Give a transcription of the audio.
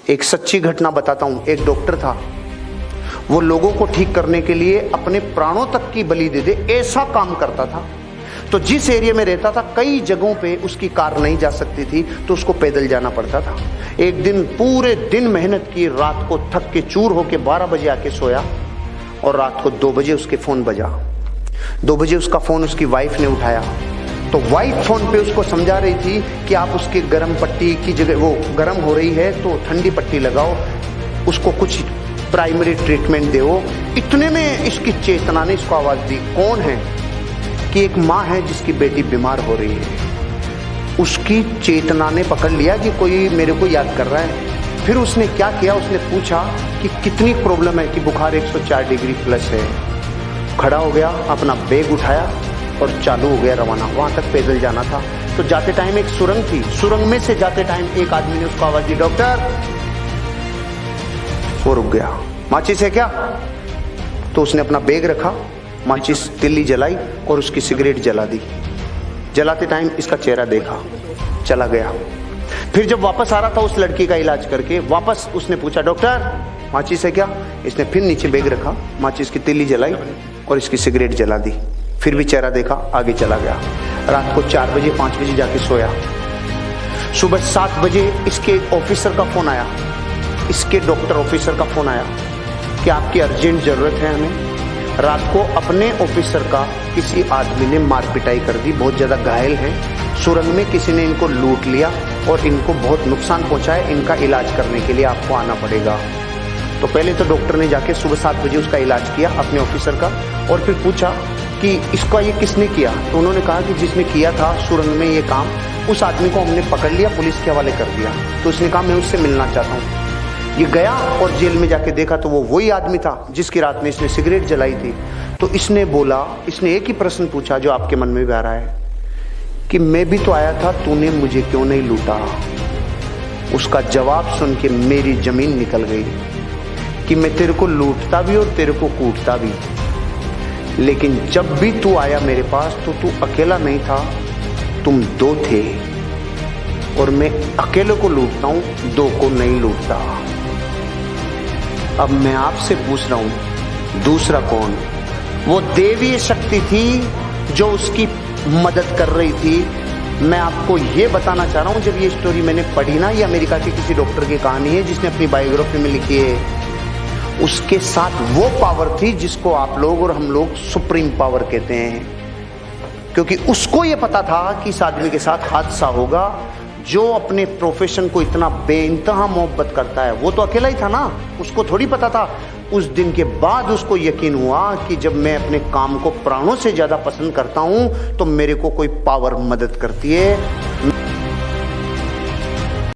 एक सच्ची घटना बताता हूं। एक डॉक्टर था, वो लोगों को ठीक करने के लिए अपने प्राणों तक की बलि दे दे ऐसा काम करता था। तो जिस एरिया में रहता था कई जगहों पे उसकी कार नहीं जा सकती थी, तो उसको पैदल जाना पड़ता था। एक दिन पूरे दिन मेहनत की, रात को थक के चूर होके 12 बजे आके सोया और रात को 2 बजे उसके फोन बजा। 2 बजे उसका फोन उसकी वाइफ ने उठाया, तो वाइफ फोन पे उसको समझा रही थी कि आप उसकी गर्म पट्टी की जगह, वो गर्म हो रही है तो ठंडी पट्टी लगाओ, उसको कुछ प्राइमरी ट्रीटमेंट दो। इतने में इसकी चेतना ने इसको आवाज दी, कौन है? कि एक माँ है जिसकी बेटी बीमार हो रही है। उसकी चेतना ने पकड़ लिया कि कोई मेरे को याद कर रहा है। फिर उसने क्या किया, उसने पूछा कि कितनी प्रॉब्लम है, कि बुखार 104 डिग्री प्लस है। खड़ा हो गया, अपना बैग उठाया और चालू हो गया रवाना। वहां तक पैदल जाना था। तो जाते टाइम एक सुरंग थी, सुरंग में से जाते टाइम एक आदमी ने उसको आवाज दी, डॉक्टर। वो रुक गया। माचिस है क्या? तो उसने अपना बैग रखा, माचिस तिल्ली जलाई और उसकी सिगरेट जला दी। जलाते टाइम इसका चेहरा देखा, चला गया। फिर जब वापस आ रहा था उस लड़की का इलाज करके, वापस उसने पूछा, डॉक्टर माचिस है क्या? इसने फिर नीचे बैग रखा, माचिस की तिल्ली जलाई और इसकी सिगरेट जला दी। फिर भी चेहरा देखा, आगे चला गया। रात को 4 बजे 5 बजे जाके सोया। सुबह 7 बजे इसके ऑफिसर का फोन आया, इसके डॉक्टर ऑफिसर का फोन आया कि आपकी अर्जेंट जरूरत है हमें। रात को अपने ऑफिसर का किसी आदमी ने मार पिटाई कर दी, बहुत ज्यादा घायल हैं। सुरंग में किसी ने इनको लूट लिया और इनको बहुत नुकसान पहुंचाया, इनका इलाज करने के लिए आपको आना पड़ेगा। तो पहले तो डॉक्टर ने जाके सुबह 7 बजे उसका इलाज किया अपने ऑफिसर का, और फिर पूछा कि इसका ये किसने किया? तो उन्होंने कहा कि जिसने किया था सुरंग में ये काम, उस आदमी को हमने पकड़ लिया, पुलिस के हवाले कर दिया। तो उसने कहा मैं उससे मिलना चाहता हूँ। ये गया और जेल में जाके देखा तो वो वही आदमी था जिसकी रात में इसने सिगरेट जलाई थी। तो इसने बोला, इसने एक ही प्रश्न पूछा जो आपके मन में भी आ रहा है कि मैं भी तो आया था, तूने मुझे क्यों नहीं लूटा? उसका जवाब सुन के मेरी जमीन निकल गई कि मैं तेरे को लूटता भी और तेरे को कूटता भी, लेकिन जब भी तू आया मेरे पास तो तू अकेला नहीं था, तुम 2 थे, और मैं अकेले को लूटता हूं, 2 को नहीं लूटता। अब मैं आपसे पूछ रहा हूं, दूसरा कौन? वो देवीय शक्ति थी जो उसकी मदद कर रही थी। मैं आपको ये बताना चाह रहा हूं, जब ये स्टोरी मैंने पढ़ी ना, ये अमेरिका के किसी डॉक्टर की कहानी है जिसने अपनी बायोग्राफी में लिखी है। उसके साथ वो पावर थी जिसको आप लोग और हम लोग सुप्रीम पावर कहते हैं, क्योंकि उसको ये पता था कि इस आदमी के साथ हादसा होगा। जो अपने प्रोफेशन को इतना बेइंतहा मोहब्बत करता है, वो तो अकेला ही था ना, उसको थोड़ी पता था। उस दिन के बाद उसको यकीन हुआ कि जब मैं अपने काम को प्राणों से ज्यादा पसंद करता हूं तो मेरे को कोई पावर मदद करती है।